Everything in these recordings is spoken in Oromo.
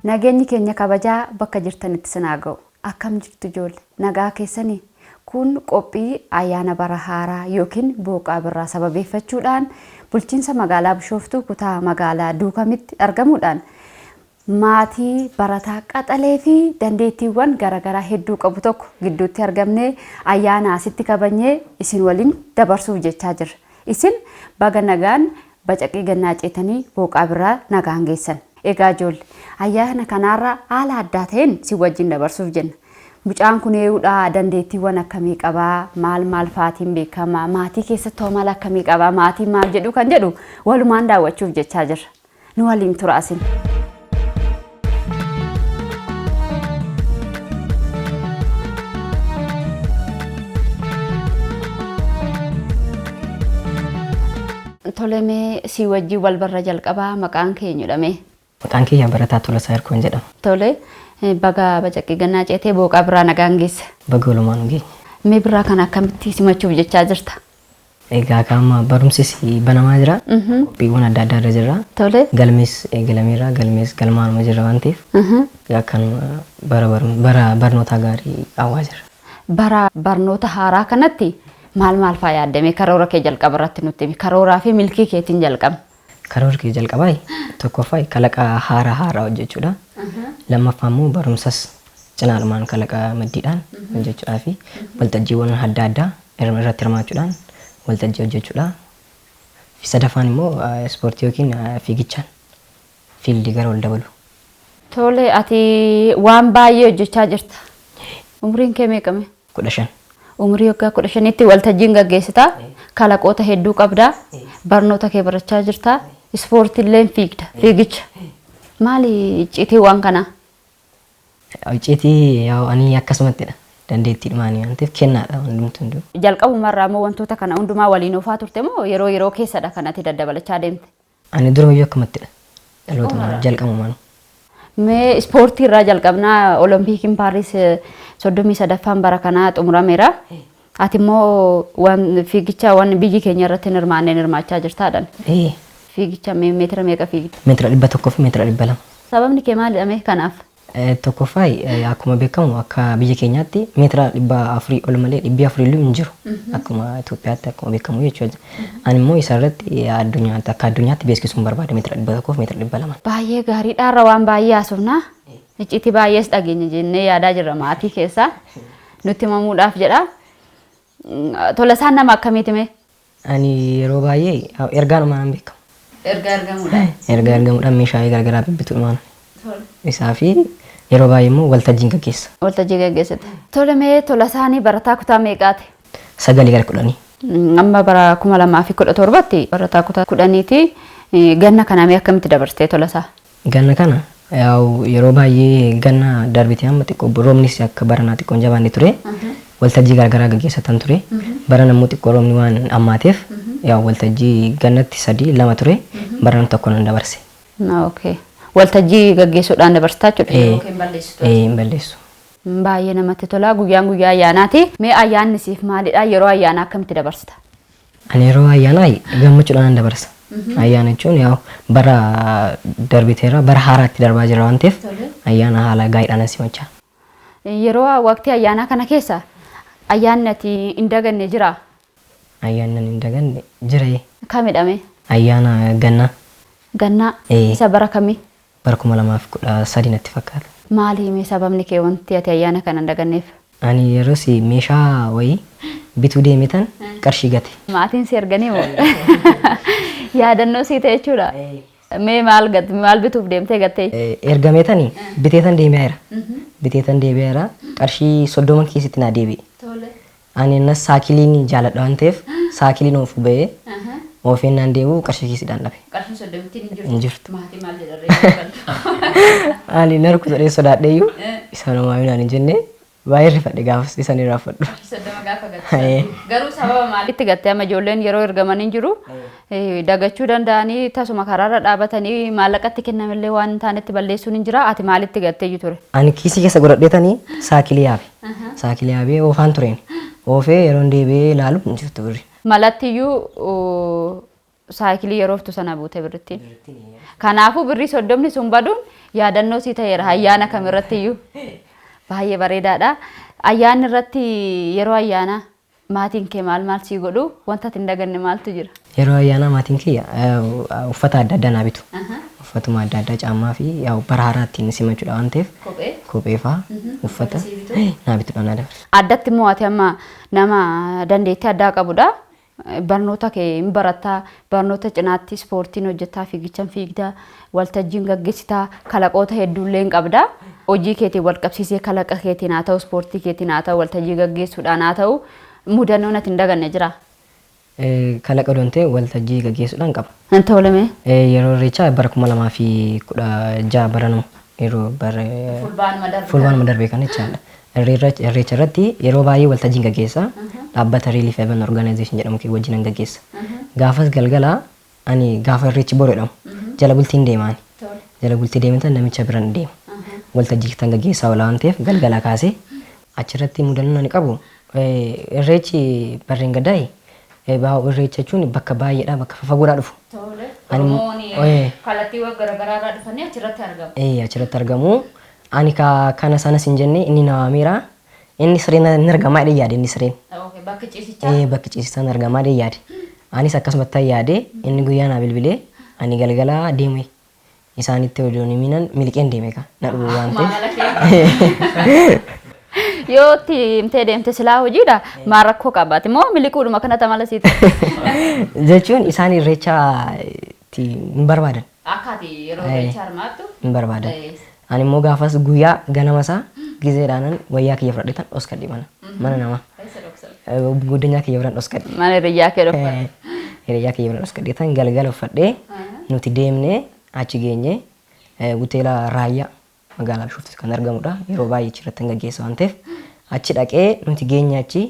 Nageenyi keenya kabajaa bakka jirtanitti sinaa ga'u. Akkam jirtu ijoollee? Nagaa keessanii? Kun qophii ayyaana bara haaraa yookiin booqaa birraa sababeeffachuudhaan bulchiinsa magaalaa Bishooftuu kutaa magaalaa Duukamitti argamuudhaan maatii barataa qaxalee fi dandeettiiwwan garaagaraa hedduu qabu tokko gidduutti argamnee ayyaana asitti kabajnee isin waliin dabarsuuf jechaa jirra. Isin baga nagaan bacaqii gannaa ceetanii booqaa birraa nagaan geessan. Egaa ijoollee ayyaana kanaarra haala addaa ta'een si wajjin dabarsuuf jenna. Mucaan kun eeyyuudha dandeettiiwwan akkamii qabaa, maal faatiin beekamaa, maatii keessatti hoo maal akkamii qabaa, maatiin maal jedhu kan jedhu walumaan daawwachuuf jechaa jirra. Nu waliin tura asin. Tolemee si wajjin wal barra jalqabaa maqaan keenya jedhame. Maqaan kiyya Barataa Tolasaa Hirkoon jedhama. Tole baga bacaqii gannaa ceetee booqaa birraa nagaan geesse. Baga walumaan geenya. Mee birraa kana akkamitti simachuuf jechaa jirta? Egaa qaama barumsis banamaa jira. Qophiiwwan adda addaa irra jira. Tole. Galmees eegalameera, galmees galmaanuma jira waan ta'eef. Kan bara barnoota gaarii hawaa jira. Bara barnoota haaraa kanatti maal faa yaaddame karoora kee jalqaba irratti nutti himi. Karooraa fi milkii keetiin jalqaba. Karoora kee jalqabaa tokkoffaa kalaqa haaraa hojjechuudha. Lammaffaa immoo barumsas cinaalumaan kalaqa maddiidhaan hojjechuudhaa fi waltajjiiwwan adda addaa irratti hirmaachuudhaan waltajjii hojjechuudha. Sadaffaan immoo ispoortii yookiin fiigichaan fiildii gara ol dabalu. Tole ati waan baay'ee hojjechaa jirta. Umriin kee meeqame? 15. Umrii waggaa 15tti waltajjiin gaggeessitaa, kalaqoota hedduu qabdaa, barnoota kee barachaa jirtaa, ispoortiillee fiigda, fiigicha. Maali icciitii waan kanaa? Icciitii ani akkasumattidha. Dandeettiidhumaanii waan ta'eef kennaadha hundumtuu hunduu. Jalqabumarraa immoo wantoota kana hundumaa waliin oofaa turte moo yeroo keessadha kanatti daddabalachaa deemte? Ani durumayyuu akkamattiidha. Dhalootuma jalqabumaan. Mee ispoortii irraa jalqabnaa Oloompiikiin Paaris 33ffaan bara kanaa xumurameera. Ati immoo fiigicha waan biyyi keenya irratti hirmaachaa jirtaadhaan. Fiigicha meetira meeqa fiigda? Meetira 100 fi meetira 200. Sababni kee maalidha kanaaf? Tokkoffaa akkuma beekamu akka biyya keenyaatti meetira 400 ol malee 400 illee hin jiru. Akkuma Itoophiyaatti akkuma beekamu jechuudha. Ani immoo isarratti akka addunyaatti beeksisuun barbaada meetira 100 fi meetira 200. Baay'ee gaariidhaarra waan baay'ee haasofnaa. Icciitii baay'ees dhageenya jennee yaadaa jirra maatii keessaa. Nutti himamuudhaaf jedha. Tolasaan nama akkamiiti mee? Ani yeroo baay'ee ergaanumaan beekamu. Ergaa argamuudhaan. Ergaa argamuudhaan meeshaalee garaagaraa bibbituudhaan. Isaa fi yeroo baay'ee immoo waltajjiin gaggeessa. Waltajjii gaggeessite. Tole mee Tolasaanii barataa kutaa meeqaati? 9-10. Amma bara 2017tti barataa kutaa 10tti ganna kana mee akkamitti dabarsitee Tolasaa? Ganna kana yeroo baay'ee ganna darbitee amma xiqqoo roobnis akka baranaa xiqqoon jabaanne ture. Waltajjii garaagaraa gaggeessatan ture. Barana immoo xiqqoo roobni waan ammaateef waltajjii gannatti 3-2 ture. Barana tokko nan dabarse. Okay. Waltajjii gaggeessuudhaan dabarsitaa jechuudha. Hin balleessu. Baay'ee namatti tola. Guyyaa ayyaanaati. Mee ayyaanni siif maalidha? Yeroo ayyaanaa akkamitti dabarsita? Ani yeroo ayyaanaa gammachuudhaan dabarsa. Ayyaana jechuun bara darbiteera bara haaraatti darbaa jira waan ta'eef ayyaana haala gaariidhaan simachaa. Yeroo waqtii ayyaanaa kana keessa ayyaanni ati hin daganne jiraa? Ayyaanni hin daganne jira. Kamidhame? Ayyaana gannaa. Gannaa? Isa bara kamii? Bara 2013 natti fakkaata. Maali mee sababni kee wanti ati ayyaana kana hin daganneef? Ani yeroos meeshaa wayii bituu deemetan qarshii gate. Maatiin si erganii moo? Yaadannoo sii ta'e jechuudha. Mee maal bituuf deemtee gattee? Ergameetanii biteetan deebi'eera. Biteetan deebi'eera. Qarshii 30 keessatti naa deebi'e. Ani innas saakiliin jaaladha waan ta'eef saakiliin oofu ba'ee oofeen naan deebi'u qarshii keessidhaan dhabe. Qarshii 30 hin jirtu. Maatii maal jedharree? Ani narku jedhee sodaadheeyyuu isa namaa naan hin jenne baay'ee rifadhe gaafas isan irraa fadhu. Garuu sababa maalitti gattee amma ijoolleen yeroo ergamanii jiru dagachuu danda'anii tasuma karaarra dhaabatanii maallaqatti kennamallee waan taanetti balleessuun hin jira. Ati maalitti gattee ture? Ani kiisii keessa godhadheetanii saakilii yaabe. Saakilii yaabee oofaan tureen. Oofee yeroo deebi'ee ilaalu hin jirtu birri. Malattiyyuu saayikilii yeroo oftu sana buute birrittiin. Kanaafuu birrii 30 sun baduun yaadannoo si ta'eera ayyaana kamirratti iyyuu baay'ee bareedaadha. Ayyaanni irratti yeroo ayyaana maatiin kee maal sii godhu wanta ati hin daganne maaltu jira? Yeroo ayyaana maatiin kiyya uffata adda addaa naa bitu. Uffatuma adda addaa caammaa fi bara haaraa ittiin simachuudha waan ta'eef kophee fa'aa uffata naa bitudha naa dabarsa. Addatti immoo ati amma nama dandeettii addaa qabudha. Barnoota kee hin barataa, barnoota cinaatti ispoortiin hojjetaa, fiigichaan fiigdaa, waltajjiin gaggeessitaa, kalaqoota hedduullee hin qabda. Hojii keetiin wal qabsiisee kalaqa keetiin haa ta'u, ispoortii keetiin haa ta'u, waltajjii gaggeessuudhaan haa ta'u, mudannoon ati hin daganne jira. Kalaqa doonte waltajjii gaggeessuudhaan qaba. Hin tolame? Yeroo irreechaa bara 2016 baranamu yeroo bara fulbaanuma darbee kan jechaadha. Irreecha irratti yeroo baay'ee waltajjiin gaggeessa. Dhaabbata Relief Haven Organization jedhamu kee wajjin gaggeessa. Gaafas galgala ani gaafa irreechi boru jedhamu jala bultiin deemaan. Jala bultii deemtan namicha biraan deema. Waltajjii kan gaggeessaa oola waan ta'eef galgala kaasee achirratti mudannoo ni qabu. Irreechi barreen gaddaa'e irreecha jechuun bakka baay'eedha bakka fagoodhaa dhufu. Kallattiiwwan garaagaraa dhufanii achirratti argamu. Achirratti argamu. Ani kana sanas hin jenne inni nawaameera. Inni sireen ni argamaa jedhee yaade inni sireen. Bakki ciisichaa? Bakki ciisichaa ni argamaa jedhee yaade. Anis akkasumatti yaade inni guyyaa naa bilbilee ani galgala deeme. Isaanitti odoon himinan miliqeen deeme ka na dhufu waan ta'eef. Yoo itti himtee deemte silaa hojiidha maal rakkoo qabaate moo miliquudhuma kanatti amala siiti? Jechuun isaan irreecha hin barbaadan. Akkaati yeroo irreecha harmaattu? Hin barbaadan. Ani immoo gaafas guyyaa ganama isaa gizeedhaanan wayyaa kiyya fudhadheetan dhoskadhe mana namaa. Guddinyaa kiyya biraan dhoskadhe. Mana hiriyyaa kee dhoskadhe. Hiriyyaa kiyya biraan dhoskadheetan galgala uffadhee nuti deemnee achi geenye hoteela Raayyaa magaalaa Bishooftutti kan argamudha. Yeroo baay'ee achirratti gaggeessa waan ta'eef achi dhaqee nuti geenye achi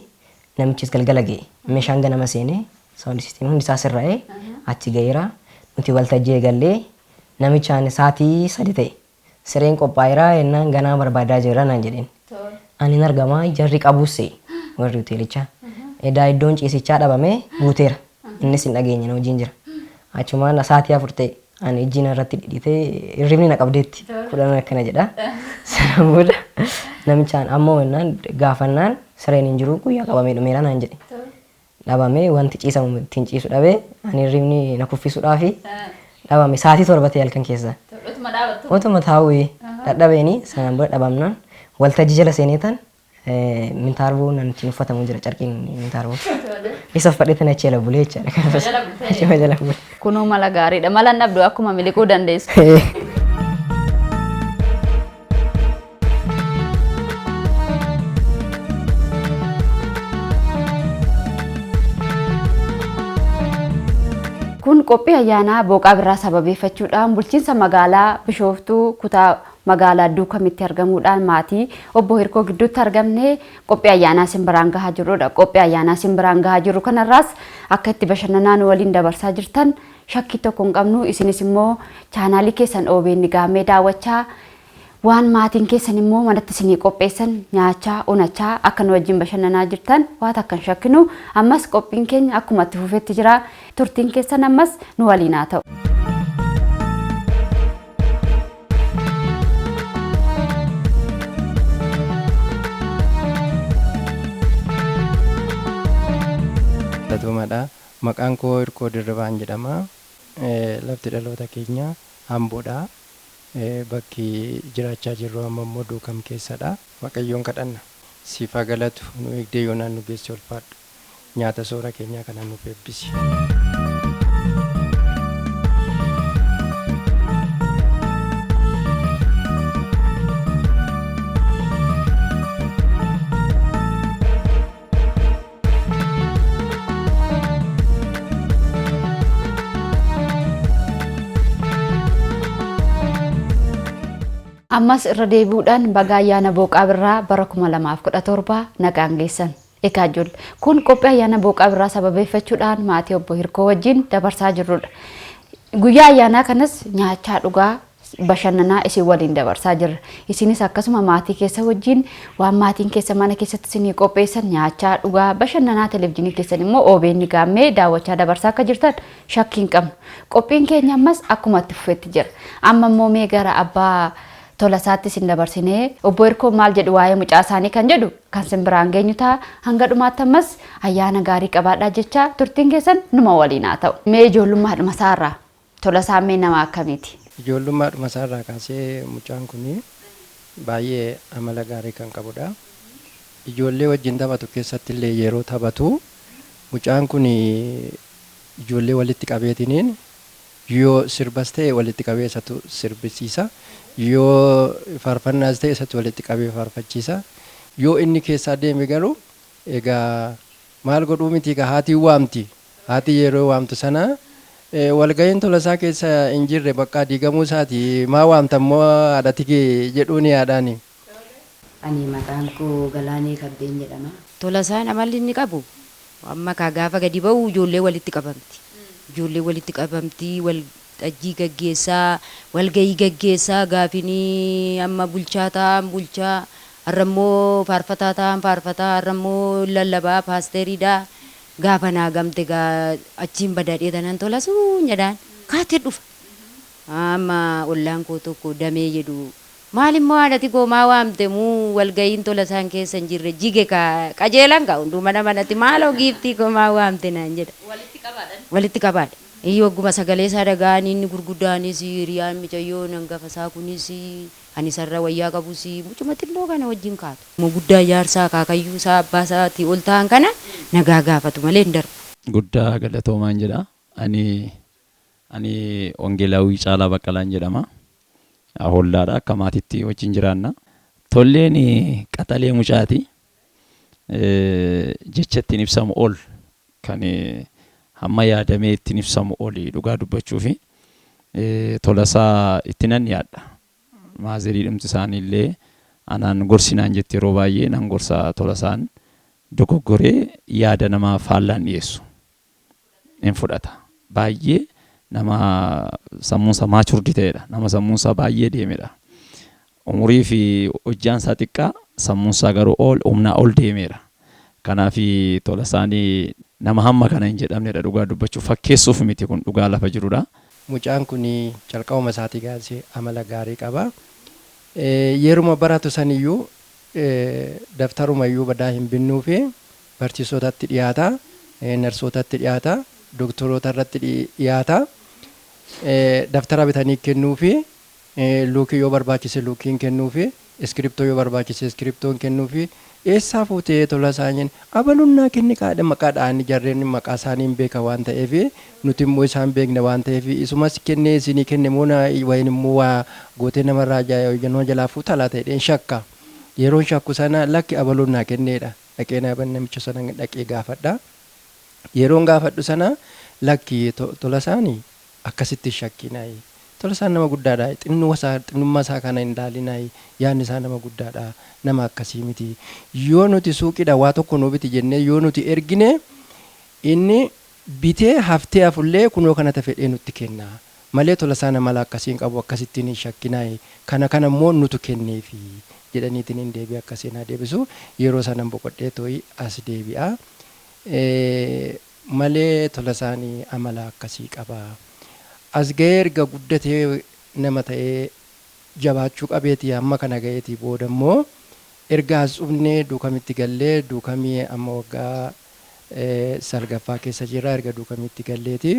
namichis galgala ga'e. Meeshaan ganama seenee saawundi siisteemii hundi isaa sirraa'ee achi ga'eera. Nuti waltajjii eegallee namichaan sa'aatii 3 ta'e. Sireen qophaa'eera yennaan ganaa barbaadaa jira naan jedheen. Ani argamaa jarri qabuusse warri hoteelichaa. Edaa iddoon ciisichaa dhabamee guuteera. Innis hin dhageenye hojiin jira. Achumaan sa'aatii 4 ta'e ani ijjiin irratti dhidhiitee hirribni na qabdeetti kudhan akkana jedha. Sana booda namichaan ammoo yennaan gaafannaan sireen hin jiru guyyaa qabamee dhumeera naan jedhe. Dhabamee wanti ciisamu ittiin ciisu dhabee ani hirribni na kuffisuudhaafi dhabame sa'aatii 7 ta'e halkan keessa. Otuma taa'uun dadhabeeni sanaan booda dhabamnaan waltajjii jala seeneetan mintaarboo nan ittiin uffatamu jira carqiin mintaarboo. Isa uffadheetan achi jala bulee jechaadha. Achuma jala bulee. Kunuu mala gaariidha. Mala hin dhabdu akkuma miliquu dandeessu. Kun qophii ayyaanaa booqaa birraa sababeeffachuudhaan bulchiinsa magaalaa Bishooftuu kutaa magaalaa Duukamitti argamuudhaan maatii obbo Hirkoo gidduutti argamne qophii ayyaanaa simbiraan gahaa jirrudha. Qophii ayyaanaa simbiraan gahaa jirru kanarraas akka itti bashannanaan waliin dabarsaa jirtan shakkii tokko hin qabnu. Isinis immoo chaanaalii keessan OBN gaamee daawwachaa waan maatiin keessan immoo manatti isinii qopheessan nyaachaa onachaa akka nu wajjin bashannanaa jirtan waan akkan shakkinu. Ammas qophiin keenya akkuma itti fufetti jira. Turtiin keessan ammas nu waliin haa ta'u. Maqaan koo Hirkoo Dirribaan jedhama. Lafti dhaloota keenya Amboodha. Bakki jiraachaa jirru amma immoo Duukam keessadha. Waaqayyoon kadhanna. Siif haa galatu nu eegdee yoonaan nu geesse ulfaadhu. Nyaata soora keenyaa kana nuuf eebbisi. Ammas irra deebi'uudhaan baga ayyaana booqaa birraa bara 2017 nagaan geessan. Egaa ijoollee kun qophii ayyaana booqaa birraa sababeeffachuudhaan maatii obbo Hirkoo wajjin dabarsaa jirrudha. Guyyaa ayyaanaa kanas nyaachaa dhugaa bashannanaa isin waliin dabarsaa jirra. Isinis akkasuma maatii keessa wajjin waan maatiin keessa mana keessatti isinii qopheessan nyaachaa dhugaa bashannanaa televezyiinii keessan immoo OBN gaammee daawwachaa dabarsaa akka jirtan shakkii hin qabnu. Qophiin keenya ammas akkuma itti fufetti jira. Amma immoo mee gara abbaa Tolasaatti isin dabarsinee obbo Hirkoo maal jedhu waa'ee mucaa isaanii kan jedhu kan sin biraan geenyu ta'a. Hanga dhumaatti ammas ayyaana gaarii qabaadhaa jecha turtiin keessan numa waliin haa ta'u. Mee ijoollummaadhuma isaarraa Tolasaan mee nama akkamiiti? Ijoollummaadhuma isaarraa kaasee mucaan kun baay'ee amala gaarii kan qabudha. Ijoollee wajjin taphatu keessatti illee yeroo taphatu mucaan kun ijoollee walitti qabeetiniin yoo sirbas ta'e walitti qabeessatu sirbisiisa. Yoo faarfannaas ta'e isatti walitti qabee faarfachiisa. Yoo inni keessaa deeme garuu egaa maal godhuu miti ka haati waamti. Haati yeroo waamtu sana walga'iin Tolasaa keessa hin jirre bakka diigamuu isaati maa waamtammoo haadhati kee jedhuun yaadaani. Ani maqaan koo Galaanee Kabbeen jedhama. Tolasaan amalli inni qabu amma gaafa gadi ba'u ijoollee walitti qabamti. Ijoollee walitti qabamti wal ajjii gaggeessaa walgahii gaggeessaa gaafini amma bulchaa ta'an bulchaa har'ammoo faarfataa ta'an faarfataa har'ammoo lallabaa paasteriidha gaafa naa gamte achiin badaadhee tanan Tolasuu jedhaan kaatee dhufa amma ollaan koo tokko damee jedhu maalimmoo haadhati koo maa waamte muu walgahiin Tolasaan keessa hin jirre jige qajeelan kaa hunduu mana manatti maaloo giiftii koo maa waamte naan jedha walitti qabaadha. Iyo ogguma sagalee isaa dhaga'an inni gurguddaanis hiriyaan mucayyoo hangafa isaa kunis ani sarara wayyaa qabus mucuma xinnoo kana wajjin kaatu. Mo guddaa jaarsaa kaakayyuu isaa abbaa isaatii ol ta'an kana nagaa gaafatu malee hin darbu. Guddaa galatoomaan jedha. Ani Ongeelaawii Caalaa Baqqalaan jedhama. Hollaadha akka maatiitti wajjin jiraanna. Tolleen qaxalee mucaati. Jecha ittiin ibsamu ol kan hamma yaadamee ittiin ibsamu oli dhugaa dubbachuu fi Tolasaa itti nan yaadda. Maazirii dhumti isaaniillee anaan gorsinaan jetti yeroo baay'ee nan gorsa Tolasaan dogoggoree yaada namaa faallaan dhiyeessu. Hin fudhata. Baay'ee nama sammuunsa maachurdi ta'edha. Nama sammuunsa baay'ee deemedha. Umurii fi hojjaan isaa xiqqaa sammuunsaa garuu humnaa ol deemeera. Kanaaf Tolasaanii nama hamma kana hin jedhamnedha dhugaa dubbachuu fakkeessuuf miti kun dhugaa lafa jirudha. Mucaan kun calqabuma isaatii gaasee amala gaarii qaba. Yeruma baratu saniyyuu daftarumayyuu badaa hin binnuu fi barsiisotatti dhiyaata, narsootatti dhiyaata, doktoroota irratti dhiyaata. Daftara bitanii kennuu fi luukii yoo barbaachise luukiin kennuu fi iskiriptoo yoo barbaachise iskiriptoon kennuu fi eessaa fuutee Tolasaan jenna abalunnaa kenni kaadha maqaadhaan jarreen maqaa isaanii hin beeka waan ta'eef nuti immoo isaan beekna waan ta'eef isumas kennee isinii kenne moona wayin immoo waa gootee namarraa hojjannoo jalaa fuuta laa ta'edheen shakka yeroon shakku sana lakki abalunnaa kenneedha dhaqee naaban namicha sana dhaqee gaafadha yeroon gaafadhu sana lakki Tolasaanii akkasitti shakkinaayi. Tolasaan nama guddaadha. Xinnummaa isaa kana hin ilaalinaayi. Yaadni isaa nama guddaadha. Nama akkasii miti. Yoo nuti suuqiidha waa tokko nuu biti jennee yoo nuti ergine inni bitee haftee hafullee kunoo kanata fedhee nutti kenna. Malee Tolasaan amala akkasiin qabu akkasittiin hin shakkinaayi. Kana immoo nutu kenneefi jedhaniitiin hin deebi'e akkasiin haa deebisu. Yeroo sanan boqodhee tooyi as deebi'a. Malee Tolasaanii amala akkasii qaba. As ga'ee erga guddatee nama ta'ee jabaachuu qabeetii amma kana ga'eetii booda immoo erga as dhufnee duukamitti gallee duukamii amma waggaa salgaffaa keessa jira erga duukamitti galleeti.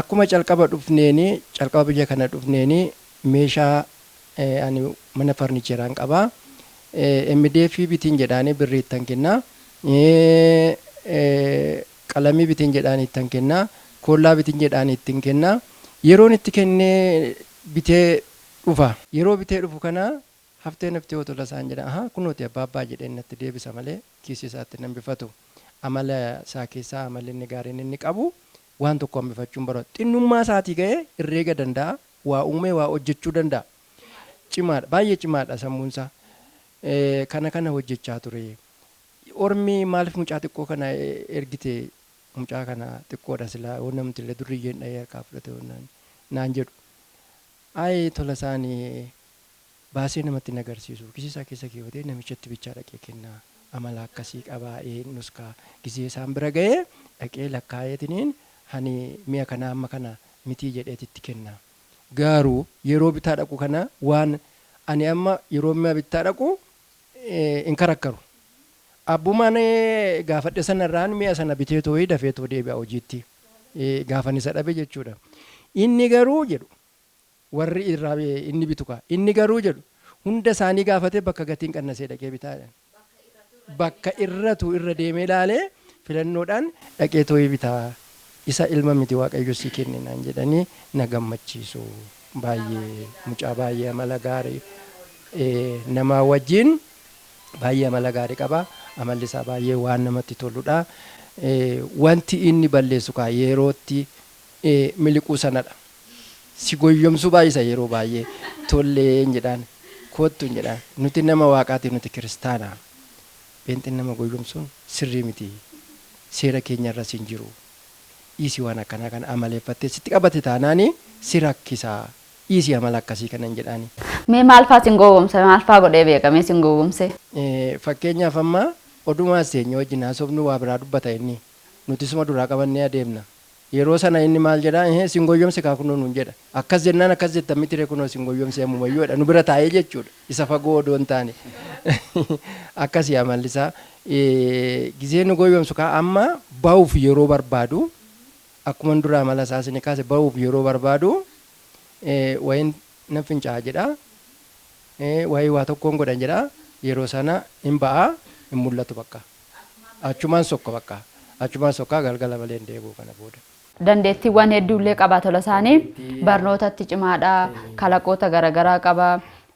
Akkuma calqaba biyya kana dhufneeni meeshaa ani mana farnicheraan qabaa. MDF bitiin jedhaanii birrii ittan kennaa. Qalamii bitiin jedhaanii ittan kennaa. Kollaa bitiin jedhaanii ittiin kennaa. Yeroon itti kennee bitee dhufa. Yeroo bitee dhufu kana haftee naftee Tolasaan jedha. Aha kunooti abbaa jedheen natti deebisa malee kiisii isaatti nan bifatu. Amala isaa keessaa amalli inni gaariin inni qabu waan tokko hambifachuun barbaadu. Xinnummaa isaatii ga'ee herreega danda'a. Waa uumee waa hojjechuu danda'a. Cimaadha. Baay'ee cimaadha sammuunsaa. Kana hojjechaa ture. Ormi maaliif mucaa xiqqoo kana ergite mucaa kana xiqqoodha silaa namti illee durriyyeen dhahee harkaa fudhate naan jedhu. Ay tola isaanii baasee namatti agarsiisu kisisaa keessa keewwatee namichatti bichaa dhaqee kennaa amala akkasii qabaa'ee nuskaa gisee isaan bira ga'ee dhaqee lakkaa'eetiniin hani mi'a kana amma kana mitii jedheetitti kenna. Garuu yeroo bitaa dhaqu kana waan ani amma yeroo mi'a bitaa dhaqu hin karakkaru. Abbumaan gaafadhe sanarraan mi'a sana bitee too'ii dafee too deebi'a hojiitti gaafan isa dhabe jechuudha. Inni garuu jedhu warri irraa inni bituka inni garuu jedhu hunda isaanii gaafatee bakka gatiin qannasee dhaqee bitaadhaan. Bakka irratu irra deemee ilaalee filannoodhaan dhaqee too'ii bitaa isa ilma miti waaqayyo sii kenninaan jedhanii na gammachiisu. Baay'ee mucaa baay'ee amala gaarii namaa wajjin baay'ee amala gaarii qaba. Amalli isaa baay'ee waan namatti toludha. Wanti inni balleessu kaa yerootti miliquu sanadha. Si goyyomsuu baay'isa yeroo baay'ee tollee jedhaan kottu jedhaan nuti nama waaqaati nuti kiristaana. Beentiin nama goyyomsuun sirrii miti. Seera keenya irra sin jiru. Dhiisii waan akkanaa kana amaleeffattee sitti qabate taanaani si rakkisaa. Dhiisii amala akkasii kanan jedhaani. Mee maal fa'aa sin gowwomse maal fa'aa godhee beekamee sin gowwomse? Fakkeenyaaf amma odumaa seenya wajjin haasofnu waa biraa dubbata inni nuti suma duraa qabannee adeemna. Yeroo sana inni maal jedhaa sin goyyomse kaa kunoo nuun jedha. Akkas jennaan akkas jettan miti ree kunoo sin goyyomse ammumayyoodha nu bira taa'ee jechuudha. Isa fagoo odoo hin taane. Akkasii amallisaa. Gizee nu goyyomsu kaa amma bahuuf yeroo barbaadu akkuma duraa amala isaa isin kaase bahuuf yeroo barbaadu wayin nan fincaa'aa jedha. Wayii waa tokkoon godhan jedha. Yeroo sana hin ba'aa hin mul'atu bakka. Achumaan sokka bakka. Achumaan sokkaa galgala malee hin deebi'u kana booda. Dandeettiiwwan hedduullee qaba tola isaanii barnootatti cimaadha kalaqoota garaagaraa qaba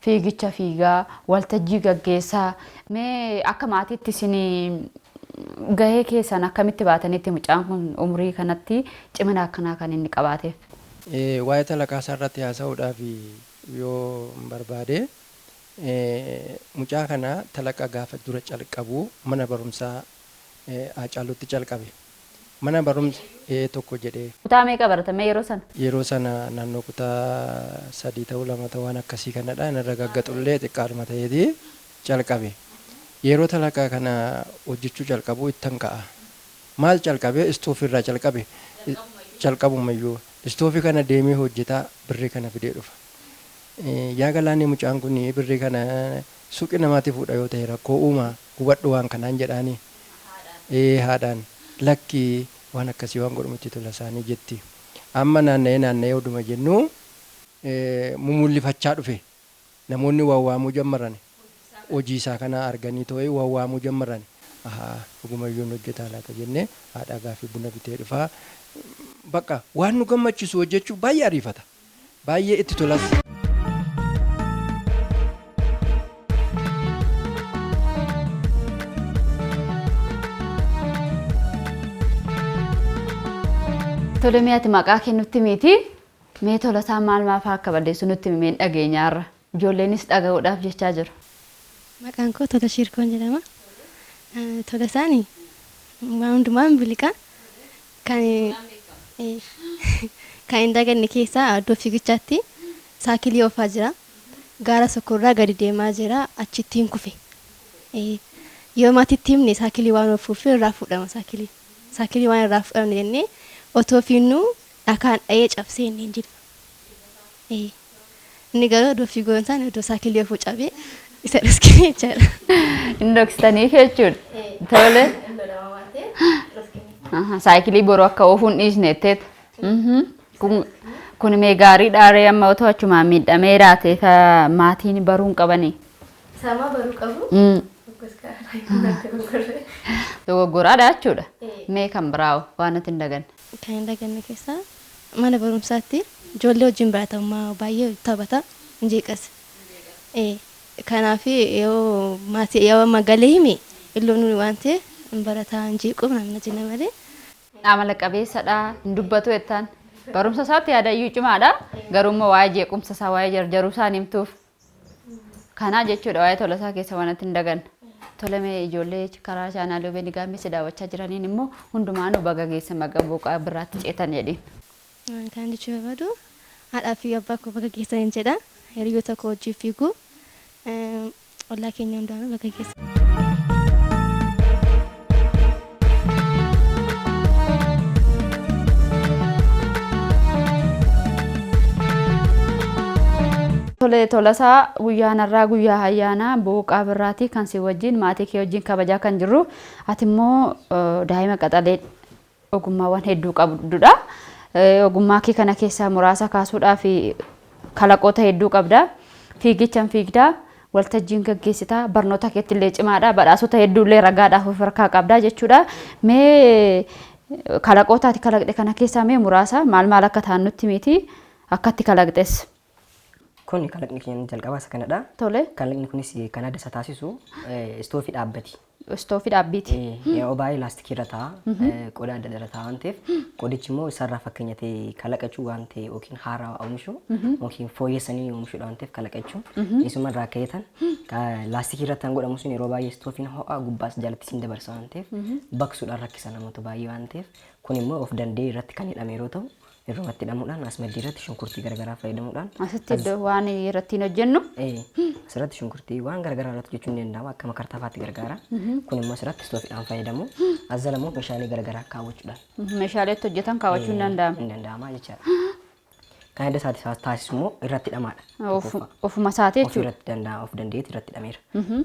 fiigicha fiigaa waltajjii gaggeessaa mee akka maatiitti isin gahee keessan akkamitti baatanitti mucaan kun umrii kanatti cimina akkanaa kan inni qabaateef. Waa'ee talaqaa irratti haasa'uudhaaf yoo barbaade mucaa kana talaqa gaafa dura calqabu mana barumsaa Haacaaluutti calqabe. Mana barumsa tokko jedhee. Kutaa meeqa baratame yeroo sana? Yeroo sana naannoo kutaa 3 ta'uu 2 ta'uu waan akkasii kanadha. Inni irra gaggaxullee xiqqaadhuma ta'eeti calqabe. Yeroo talaqaa kana hojjechuu calqabu ittan ka'a. Maal calqabe? Istoofii irraa calqabe. Calqabumayyuu. Istoofii kana deemee hojjetaa birrii kana fidee dhufa. Yaa galaanni mucaan kun birrii kana suuqii namaatti fuudha yoo ta'e rakkoo uumaa hubadhu waan kanaan jedhaanii. Haadhaan lakki waan akkasii waan godhamutti tola isaanii jetti. Amma naanna'ee oduma jennu mumullifachaa dhufe. Namoonni waamuu jammaran. Hojii isaa kana arganii too'ee waamuu jammaran. Dhugumayyuu hojjetaa laata jennee haadhaa gaaffii buna bitee dhufaa. Bakka waan nu gammachiisu hojjechuu baay'ee ariifata. Baay'ee itti tolas. Tole mi'aati maqaa kennutti miti mee tola isaa maal fa'aa akka balleessu nutti himeen dhageenyaarra ijoolleenis dhaga'uudhaaf jechaa jiru. Maqaan koo Tola Shirkoon jedhama. Tola isaanii waan hundumaan biliqa kan hin daganne keessaa iddoo fiigichaatti saayikilii oofaa jira. Gaara Sokorraa gadi deemaa jira achittiin kufe. Yoo maatiitti himne saayikilii waan oofuuf irraa fuudhama saayikilii. Saayikilii waan irraa fuudhamne jennee otoo fiinnu dhakaan dha'ee cabsee inni hin jiru. Inni garuu iddoo fiiguu isaan iddoo saayikilii oofuu cabee isa dhuskee jechaadha. Inni dhoksitaniif jechuudha. Tole. Saayikilii boruu akka oofuun dhiisne jetteet. Kun mee gaarii dhaaree amma otoo achumaan miidhamee raatee maatiin baruu hin qabanii. Sama baruu qabu. Dogoggoraadha jechuudha. Mee kan biraa waan ati hin daganne. Kan hin daganne keessaa mana barumsaatti ijoollee wajjin baratamummaa baay'ee taphata hin jeeqas. Kanaaf yoo magalee hime illoon waan ta'eef hin barataa hin jeequuf namni jenna malee. Amala qabeessadha hin dubbatu jettaan. Barumsa isaatti yaadayyuu cimaadha. Garuu waa'ee jeequmsa isaa waa'ee jarjaruu isaa himtuuf. Kanaa jechuudha waa'ee tola isaa keessa waan ati hin daganne. Tolemee ijoollee karaa chaanaalii OBN gaammeessa daawwachaa jiraniin immoo hundumaanuu baga geessa maqaa boqaa biraatti ceetan jedhin. Kan jechuun barbaadu haadhaa fi abbaa koo bakka geessaniin jedha. Hiriyoota koo wajjin fiiguu ollaa keenya hundaanuu bakka geessan. Tolasaa guyyaanarraa guyyaa ayyaanaa booqaa birraati kan si wajjin maatii kee wajjin kabajaa kan jirru ati immoo daa'ima qaxalee ogummaawwan hedduu qabdudha. Ogummaa kee kana keessaa muraasa kaasuudhaaf kalaqoota hedduu qabda. Fiigichaan fiigdaa, waltajjiin gaggeessitaa, barnoota keetti illee cimaadha, badhaasota hedduullee ragaadhaaf of harkaa qabda jechuudha. Mee kalaqoota ati kalaqxe kana keessaa mee muraasa maal akka ta'an nutti miti akkatti kalaqxes? Kun kalaqni keenya jalqabaa isa kanadha. Tole. Kalaqni kunis kan adda isa taasisu istoofii dhaabbati. Istoofii dhaabbiiti. Yeroo baay'ee laastikii irra taa'a, qodaa adda adda irra taa'a waan ta'eef qodichi immoo isarraa fakkeenyatee kalaqachuu waan ta'e yookiin haaraa oomishu yookiin fooyyessanii oomishuudha waan ta'eef kalaqachuu. Isuma irraa ka'eetan laastikii irratti kan godhamu sun yeroo baay'ee istoofiin ho'aa gubbaas jalatti siin dabarsa waan ta'eef baqsuudhaan rakkisa namoota baay'ee waan ta'eef kun immoo of danda'ee irratti kan hidhame yeroo ta'u irratti hidhamuudhaan as maddii irratti shunkurtii garagaraa fayyadamuudhaan asitti waan irratti hojjennu asirratti shunkurtii waan garagaraa irratti jechuun ni danda'ama akka makartaafaatti gargaara kun immoo asirratti istoofiidhaan fayyadamu azzalamuu meeshaalee garagaraa kaawwachuudhaan meeshaalee hojjetan kaawwachuu ni danda'ama jechaadha. Kan adda isaati taasisu immoo irratti hidhamaadha. Ofuma isaati jechuudha. Irratti danda'a of dandeetti irratti hidhameera.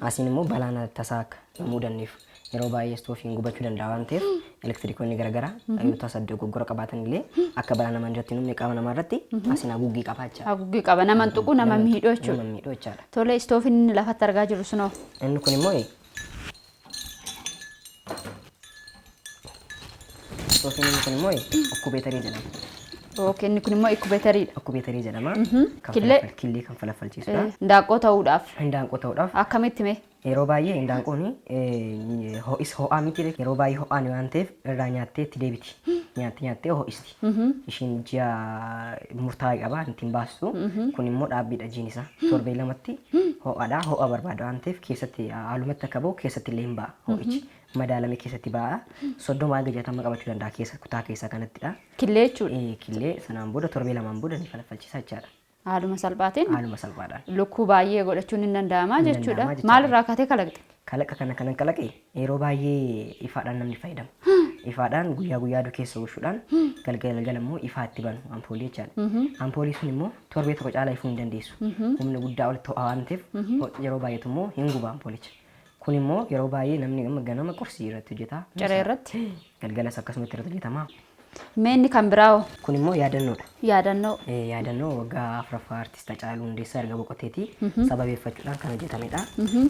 Asiin immoo balaan tasaa akka muudanneef yeroo baay'ee istoofiin gubachuu danda'a waan ta'eef elektirikoonni garagaraa yoo tasadde goggora qabaatan illee akka balaa namaa irratti numne qaama namaa irratti asiin haguuggii qabaachaa. Haguuggii qaba nama tuqu nama miidhoo jechuudha. Nama miidhoo jechaadha. Tole istoofiin lafatti argaa jirru sunoo. Inni kun immoo istoofiin kun immoo okkubeetarii jedhama. Inni kun immoo inkubeetariidha. Inkubeetarii jedhama. Killee kan falfalchiisudha. Hindaaqqoo ta'uudhaaf. Hindaaqqoo ta'uudhaaf. Akkamitti mee? Yeroo baay'ee hindaaqqoon ho'aa miti yeroo baay'ee ho'aan waan ta'eef irraa nyaattee itti deebiti. Nyaattee ho'isti. Ishiin ji'a murtaa'e qaba ittiin baastu. Kun immoo dhaabbiidha jiin isaa. Torbee lamatti ho'aadha. Ho'a barbaada waan ta'eef keessatti haalumatti akka bahu keessatti illee hin ba'a ho'ichi. Madaalame keessatti ba'a. 30 qabachuu danda'a keessa kutaa keessaa kanattidha. Killee jechuudha. Killee sanaan booda torbee lamaan booda ni falfalchiisa jechaadha. Haaluma salphaatiin. Haaluma salphaadhaan. Lukkuu baay'ee godhachuun hin danda'ama jechuudha. Maalirraa kaatee kalaqxe? Kalaqa kana kanan kalaqe yeroo baay'ee ifaadhaan namni fayyadama. Ifaadhaan guyyaa guyyaa keessa oolchuudhaan galgala immoo ifaa itti banu ampoolii jechaadha. Ampoolii sun immoo torbee tokko caalaa ifuu hin dandeessu. Humna guddaa olitti ho'aa waan ta'eef yeroo baay'eetu immoo hin guba ampoolicha. Kun immoo yeroo baay'ee namni ganama qorsii irratti hojjeta. Ciree irratti. Galgalas akkasumatti irratti hojjetama. Meenni kan biraao? Kun immoo yaadannoodha. Yaadannoo. Yaadannoo waggaa afuraffaa artist Hacaaluu Hundeessaa erga boqoteetii sababeeffachuudhaan kan hojjetamedha.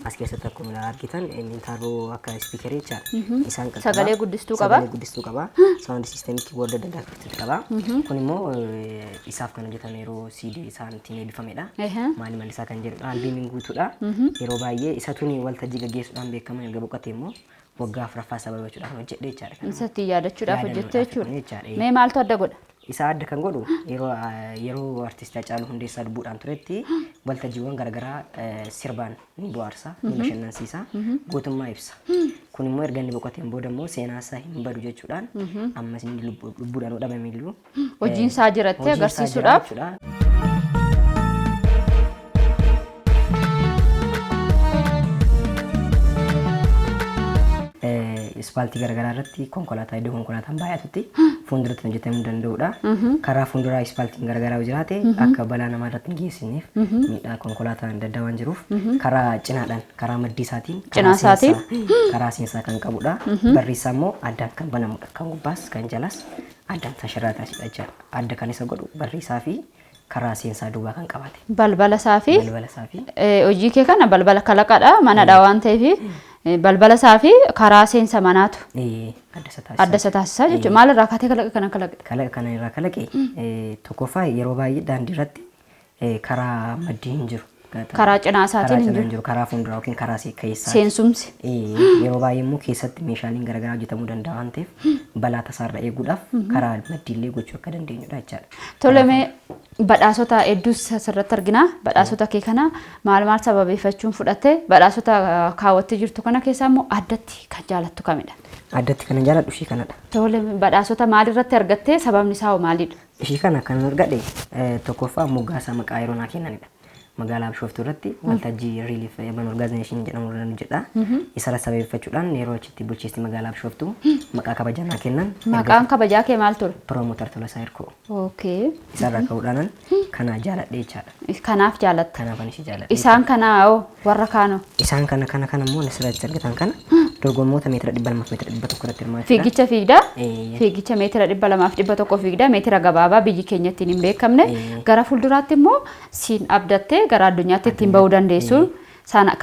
As keessatti akkuma argitan mintaaroo akka ispiikerii jechaadha. Isaan qaba. Sagalee guddistuu qaba. Sagalee guddistuu qaba. Saawundi siisteemii kiiboordi adda addaa qaba. Kun immoo isaaf kan hojjetame yeroo CD isaan ittiin eebbifamedha. Maali isaa kan jedhudha. Albeemiin guutuudha. Yeroo baay'ee isa tuni waltajjii gaggeessuudhaan beekaman erga boqotee immoo waggaa afuraffaa sababeeffachuudhaan hojjedhe jechaadha. Isatti yaadachuudhaaf hojjette jechuudha. Mee maaltu adda godha? Isa adda kan godhu yeroo artist Hacaaluu Hundeessaa lubbuudhaan turetti waltajjiiwwan garagaraa sirbaan ni bohaarsa, ni bashannansiisa, gootummaa ibsa. Kun immoo erga inni boqoteen booda immoo seenaa isaa hin badu jechuudhaan ammas inni lubbuudhaan dhabame iyyuu hojiin isaa jirattee agarsiisuudhaaf. Ispaaltii garagaraa irratti konkolaataa iddoo konkolaataan baay'atutti fuulduratti hojjetamuu danda'udha. Karaa fuulduraa ispaaltiin garagaraa yoo jiraate akka balaa namaa irratti hin geessineef miidhaa konkolaataan adda addaa waan jiruuf karaa cinaadhaan karaa maddii isaatiin karaa seensaa kan qabudha. Barri isaa immoo addaan kan banamudha. Kan gubbaas kan jalas addaan tasharraa taasisa jechaadha. Adda kan isa godhu barri isaa fi karaa seensaa duubaa kan qabaate. Balbala isaa fi hojii kee kana balbala kalaqadha manadha waan ta'eef balbala isaa fi karaa seensa manaatu adda isa taasisaa jechuudha. Maalirraa kaatee kalaqa kana kalaqxe? Kalaqa kana irraa kalaqe tokkoffaa yeroo baay'ee daandii irratti karaa maddii hin jiru. Karaa cinaa isaatiin hin jiru. Karaa fuulduraa yookiin karaa keessaa. Seensumsi. Yeroo baay'ee immoo keessatti meeshaaleen garaagaraa hojjetamuu danda'a waan ta'eef balaa tasaarraa eeguudhaaf karaa maddiillee gochuu akka dandeenyudha jechaadha. Tolemee badhaasota hedduus asirratti argina. Badhaasota kee kana maal sababeeffachuun fudhatte badhaasota kaawwattee jirtu kana keessaa immoo addatti kan jaalattu kamidha? Addatti kan jaaladhu ishii kanadha. Tolemee badhaasota maalirratti argattee sababni isaa maalidha? Ishii kana kan argadhe tokkoffaa moggaasa maqaa yeroo naa kennanidha. Magaalaa Bishooftuu irratti waltajjii Relief Urban Organization jedhamu jedha. Isa sababeeffachuudhaan yeroo achitti bulchiinsi magaalaa Bishooftuu maqaa kabajaa naa kennan. Maqaan kabajaa kee maal ture? Promootar Tolasaa Hirkoo. Okay. Isarraa ka'uudhaan kana jaaladhe jechaadha. Kanaaf jaalatta. Kanaaf ani ishii jaaladhe. Isaan kana warra kaanoo. Isaan kana immoo asirratti argitan kana dorgommoota meetira 200 fi meetira 100 irratti hirmaachudha. Fiigicha fiigdaa? Fiigicha meetira 200 fi 100 fiigdaa meetira gabaabaa biyyi keenyatti hin beekamne gara fuulduraatti immoo siin abdattee gara addunyaatti ittiin bahuu dandeessu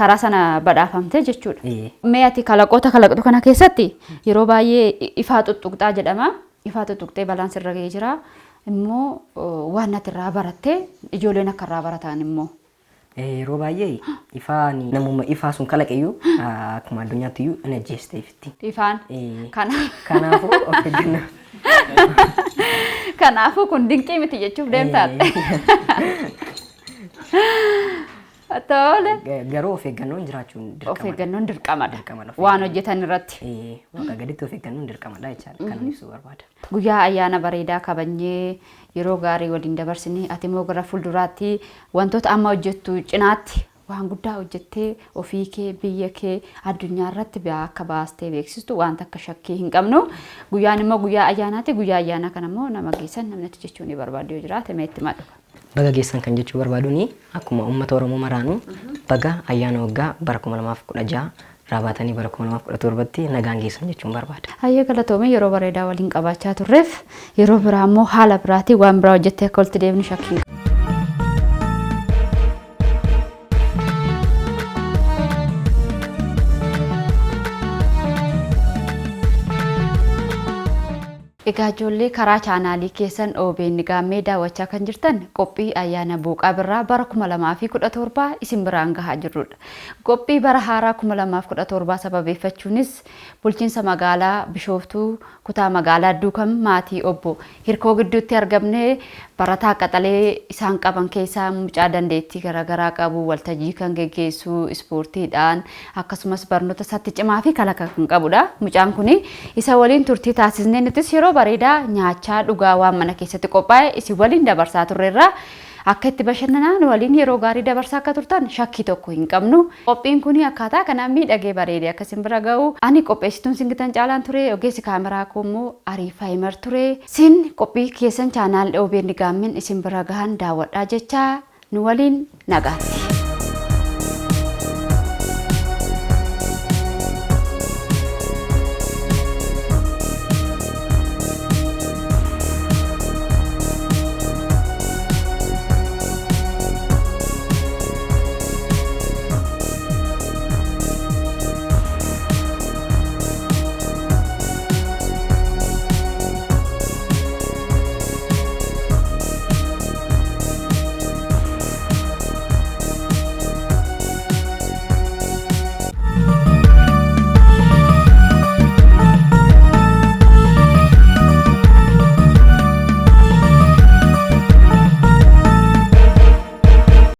karaa sana badhaafamte jechuudha. Mee ati kalaqoota kalaqxu kana keessatti yeroo baay'ee ifaa tuttuqxaa jedhama. Ifaa tuttuqxee balaan sirra ga'ee jira. Immoo waan ati irraa barattee ijoolleen akka irraa baratan immoo. Yeroo baay'ee ifaan namummaa ifaa sun kalaqeyyuu akkuma addunyaatti iyyuu inni ajjeestee ifitti. Ifaan Kanaafuu of eeggannoo. Kanaafuu kun dinqii miti jechuuf deemtaadha. Tole. Garuu of eeggannoon jiraachuun dirqama. Of eeggannoon dirqamadha. Waan hojjetan irratti. Waaqa gaditti of eeggannoon dirqamadha jechaadha. Kan ibsuu barbaada. Guyyaa ayyaana bareedaa kabajnee yeroo gaarii waliin dabarsinee ati immoo gara fuulduraatti wantoota amma hojjettu cinaatti waan guddaa hojjettee ofii kee biyya kee addunyaa irratti akka baastee beeksistu wanta akka shakkii hin qabnu. Guyyaan immoo guyyaa ayyaanaati. Guyyaa ayyaanaa kana immoo nama geessan namni jechuu ni barbaadu yoo jiraate meetti madhu. Baga geessan kan jechuu barbaaduuni akkuma uummata Oromoo maraanu baga ayyaana waggaa bara 2016 raabatanii bara 2017tti nagaan geessan jechuun barbaada. Hayyee galatoomee yeroo bareedaa waliin qabaachaa turreef yeroo biraa immoo haala biraatiin waan biraa hojjettee akka walitti deebinu shakkii. Egaa ijoollee karaa chaanaalii keessan OBN gaammee daawwachaa kan jirtan qophii ayyaana Booqaa Birraa bara 2017 isin biraan gahaa jirrudha. Qophii bara haaraa 2017 sababeeffachuunis bulchiinsa magaalaa Bishooftuu kutaa magaalaa Duukam maatii obbo Hirkoo gidduutti argamne barataa qaxalee isaan qaban keessaa mucaa dandeettii garaagaraa qabu waltajjii kan geggeessu ispoortiidhaan akkasumas barnoota isaatti cimaa fi kalaqa kan qabudha. Mucaan kuni isa waliin turtii taasisnee nutis yeroo bareedaa nyaachaa dhugaa waan mana keessatti qophaa'e isin waliin dabarsaa turreerra. Akka itti bashannanaan waliin yeroo gaarii dabarsaa akka turtan shakkii tokko hin qabnu. Qophiin kuni akkaataa kanaan miidhagee bareedee akka isin bira ga'u ani qopheessituun Singitan Caalaan ture ogeessi kaameraa koommoo Ariifaa Himar ture. Sin qophii keessan chaanaal OBN gaammeen isin bira gahan daawwadhaa jechaa nu waliin nagaatti.